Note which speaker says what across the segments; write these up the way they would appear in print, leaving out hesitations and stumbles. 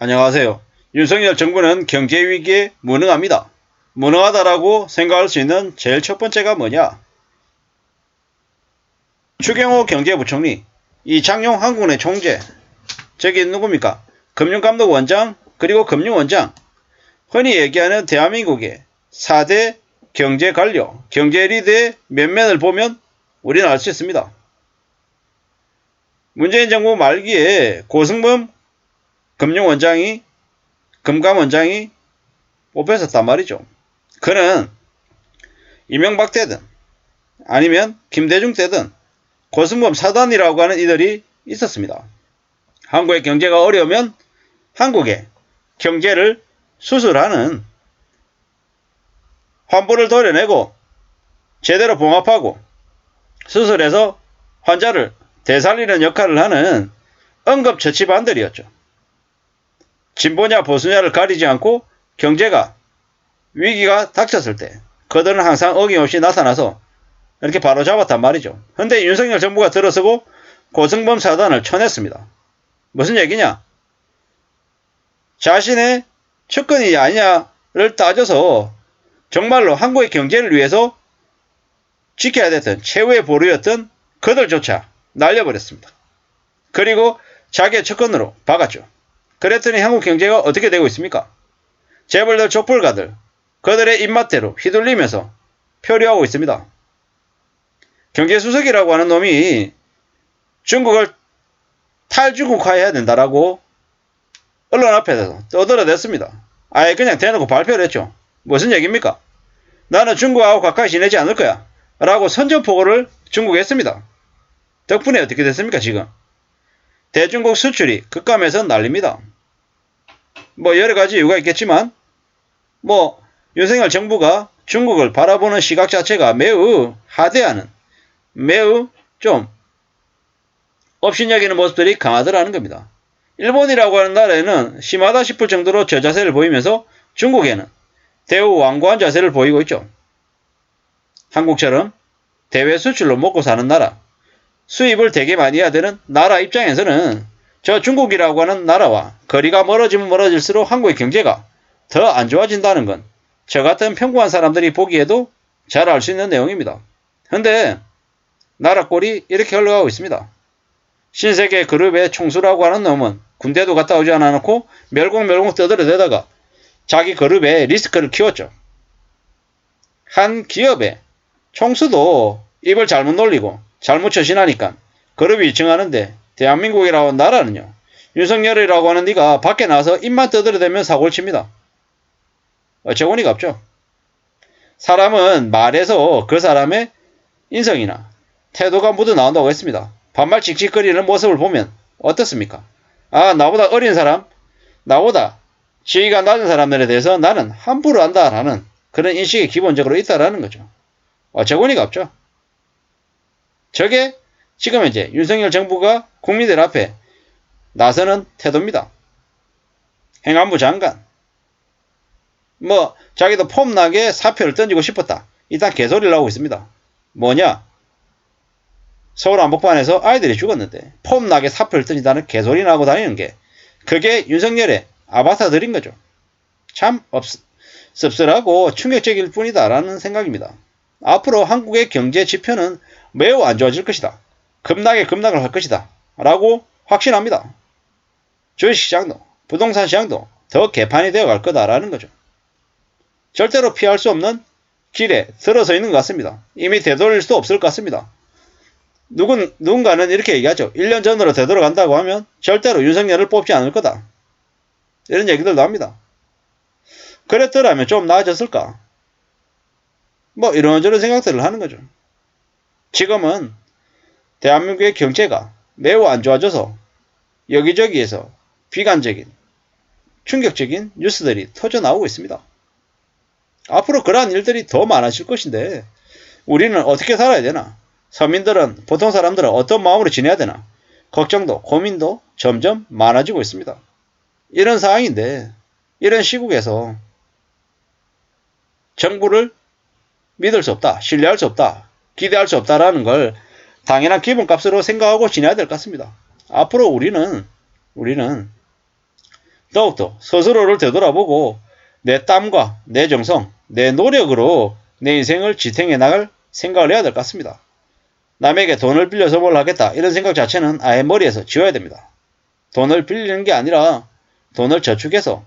Speaker 1: 안녕하세요. 윤석열 정부는 경제위기에 무능합니다. 무능하다라고 생각할 수 있는 제일 첫 번째가 뭐냐? 추경호 경제부총리, 이창용 한국은행 총재, 저기 누굽니까? 금융감독원장, 그리고 금융원장. 흔히 얘기하는 대한민국의 4대 경제관료, 경제리더의 면면을 보면 우리는 알 수 있습니다. 문재인 정부 말기에 고승범 금감원장이 뽑혔었단 말이죠. 그는 이명박 때든 아니면 김대중 때든 고승범 사단이라고 하는 이들이 있었습니다. 한국의 경제가 어려우면 한국의 경제를 수술하는, 환부를 도려내고 제대로 봉합하고 수술해서 환자를 되살리는 역할을 하는 응급처치반들이었죠. 진보냐 보수냐를 가리지 않고 경제가 위기가 닥쳤을 때 그들은 항상 어김없이 나타나서 이렇게 바로잡았단 말이죠. 근데 윤석열 정부가 들어서고 고승범 사단을 쳐냈습니다. 무슨 얘기냐? 자신의 측근이 아니냐를 따져서 정말로 한국의 경제를 위해서 지켜야 됐던 최후의 보루였던 그들조차 날려버렸습니다. 그리고 자기의 측근으로 박았죠. 그랬더니 한국 경제가 어떻게 되고 있습니까? 재벌들 족불가들 그들의 입맛대로 휘둘리면서 표류하고 있습니다. 경제수석이라고 하는 놈이 중국을 탈중국화해야 된다라고 언론 앞에서 떠들어댔습니다. 아예 그냥 대놓고 발표를 했죠. 무슨 얘기입니까? 나는 중국하고 가까이 지내지 않을 거야 라고 선전포고를 중국에 했습니다. 덕분에 어떻게 됐습니까? 지금 대중국 수출이 급감해서 난립니다. 여러가지 이유가 있겠지만 윤석열 정부가 중국을 바라보는 시각 자체가 매우 하대하는, 매우 좀 업신여기는 모습들이 강하더라는 겁니다. 일본이라고 하는 나라에는 심하다 싶을 정도로 저자세를 보이면서 중국에는 대우 완고한 자세를 보이고 있죠. 한국처럼 대외 수출로 먹고 사는 나라, 수입을 되게 많이 해야 되는 나라 입장에서는 저 중국이라고 하는 나라와 거리가 멀어지면 멀어질수록 한국의 경제가 더 안 좋아진다는 건 저 같은 평범한 사람들이 보기에도 잘 알 수 있는 내용입니다. 근데 나라 꼴이 이렇게 흘러가고 있습니다. 신세계 그룹의 총수라고 하는 놈은 군대도 갔다 오지 않아놓고 멸공멸공 떠들어대다가 자기 그룹에 리스크를 키웠죠. 한 기업의 총수도 입을 잘못 놀리고 잘못 처신하니까 그룹이 위증하는데 대한민국이라고 하는 나라는요. 윤석열이라고 하는 네가 밖에 나와서 입만 떠들어대면 사고를 칩니다. 어처구니가 없죠. 사람은 말에서 그 사람의 인성이나 태도가 묻어나온다고 했습니다. 반말 칙칙거리는 모습을 보면 어떻습니까? 아, 나보다 어린 사람, 나보다 지위가 낮은 사람들에 대해서 나는 함부로 한다라는 그런 인식이 기본적으로 있다라는 거죠. 어처구니가 없죠. 저게 지금 이제 윤석열 정부가 국민들 앞에 나서는 태도입니다. 행안부 장관. 자기도 폼나게 사표를 던지고 싶었다. 일단 개소리를 하고 있습니다. 뭐냐? 서울 한복판에서 아이들이 죽었는데 폼나게 사표를 던진다는 개소리나 하고 다니는 게 그게 윤석열의 아바타들인 거죠. 참 씁쓸하고 충격적일 뿐이다라는 생각입니다. 앞으로 한국의 경제 지표는 매우 안 좋아질 것이다. 급락을 할 것이다. 라고 확신합니다. 주식시장도 부동산 시장도 더 개판이 되어 갈 거다라는 거죠. 절대로 피할 수 없는 길에 들어서 있는 것 같습니다. 이미 되돌릴 수도 없을 것 같습니다. 누군가는 이렇게 얘기하죠. 1년 전으로 되돌아간다고 하면 절대로 윤석열을 뽑지 않을 거다. 이런 얘기들도 합니다. 그랬더라면 좀 나아졌을까? 이런저런 생각들을 하는 거죠. 지금은 대한민국의 경제가 매우 안 좋아져서 여기저기에서 비관적인, 충격적인 뉴스들이 터져나오고 있습니다. 앞으로 그러한 일들이 더 많아질 것인데 우리는 어떻게 살아야 되나? 서민들은, 보통 사람들은 어떤 마음으로 지내야 되나? 걱정도 고민도 점점 많아지고 있습니다. 이런 상황인데 이런 시국에서 정부를 믿을 수 없다, 신뢰할 수 없다, 기대할 수 없다라는 걸 당연한 기본값으로 생각하고 지내야 될 것 같습니다. 앞으로 우리는 더욱더 스스로를 되돌아보고 내 땀과 내 정성, 내 노력으로 내 인생을 지탱해 나갈 생각을 해야 될 것 같습니다. 남에게 돈을 빌려서 뭘 하겠다 이런 생각 자체는 아예 머리에서 지워야 됩니다. 돈을 빌리는 게 아니라 돈을 저축해서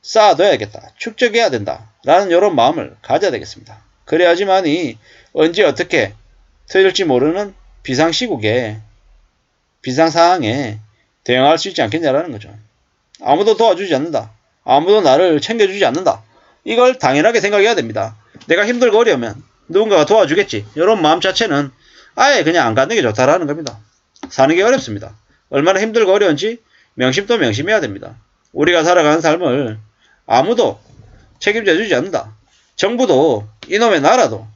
Speaker 1: 쌓아둬야겠다, 축적해야 된다 라는 이런 마음을 가져야 되겠습니다. 그래야지만이 언제 어떻게 터질지 모르는 비상시국에 비상상황에 대응할 수 있지 않겠냐라는 거죠. 아무도 도와주지 않는다. 아무도 나를 챙겨주지 않는다. 이걸 당연하게 생각해야 됩니다. 내가 힘들고 어려우면 누군가가 도와주겠지. 이런 마음 자체는 아예 그냥 안 갖는 게 좋다라는 겁니다. 사는 게 어렵습니다. 얼마나 힘들고 어려운지 명심도 명심해야 됩니다. 우리가 살아가는 삶을 아무도 책임져 주지 않는다. 정부도 이놈의 나라도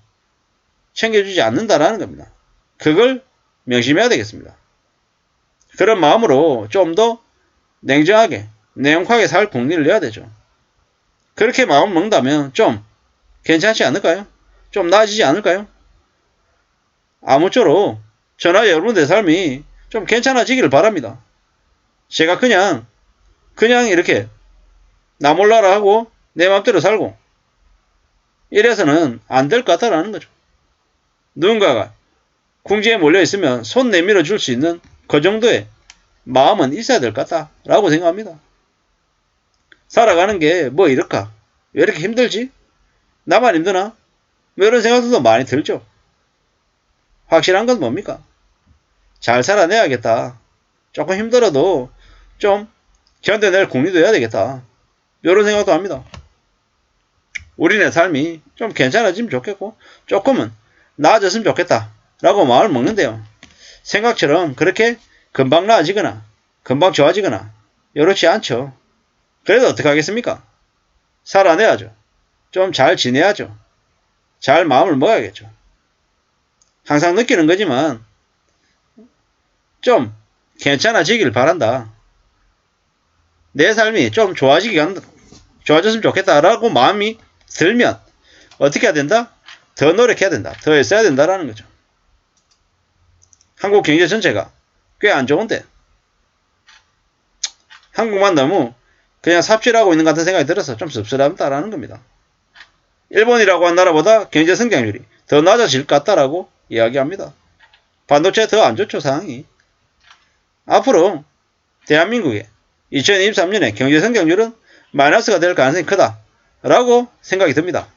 Speaker 1: 챙겨주지 않는다라는 겁니다. 그걸 명심해야 되겠습니다. 그런 마음으로 좀 더 냉정하게 내용하게 살 국리를 내야 되죠. 그렇게 마음을 먹는다면 좀 괜찮지 않을까요? 좀 나아지지 않을까요? 아무쪼록 저나 여러분들의 삶이 좀 괜찮아지기를 바랍니다. 제가 그냥 이렇게 나 몰라라 하고 내 맘대로 살고 이래서는 안 될 것 같다라는 거죠. 누군가가 궁지에 몰려있으면 손 내밀어 줄 수 있는 그 정도의 마음은 있어야 될 것 같다라고 생각합니다. 살아가는 게 뭐 이럴까? 왜 이렇게 힘들지? 나만 힘드나? 뭐 이런 생각도 많이 들죠. 확실한 건 뭡니까? 잘 살아내야겠다. 조금 힘들어도 좀 견뎌낼 국리도 해야 되겠다. 이런 생각도 합니다. 우리네 삶이 좀 괜찮아지면 좋겠고 조금은 나아졌으면 좋겠다 라고 마음을 먹는데요. 생각처럼 그렇게 금방 나아지거나 금방 좋아지거나 이렇지 않죠. 그래도 어떻게 하겠습니까? 살아내야죠. 좀 잘 지내야죠. 잘 마음을 먹어야겠죠. 항상 느끼는 거지만 좀 괜찮아지길 바란다. 내 삶이 좀 좋아졌으면 좋겠다라고 마음이 들면 어떻게 해야 된다? 더 노력해야 된다. 더 애써야 된다라는 거죠. 한국 경제 전체가 꽤 안 좋은데 한국만 너무 그냥 삽질하고 있는 것 같은 생각이 들어서 좀 씁쓸하다라는 겁니다. 일본이라고 한 나라보다 경제 성장률이 더 낮아질 것 같다라고 이야기합니다. 반도체 더 안 좋죠, 상황이. 앞으로 대한민국의 2023년에 경제 성장률은 마이너스가 될 가능성이 크다라고 생각이 듭니다.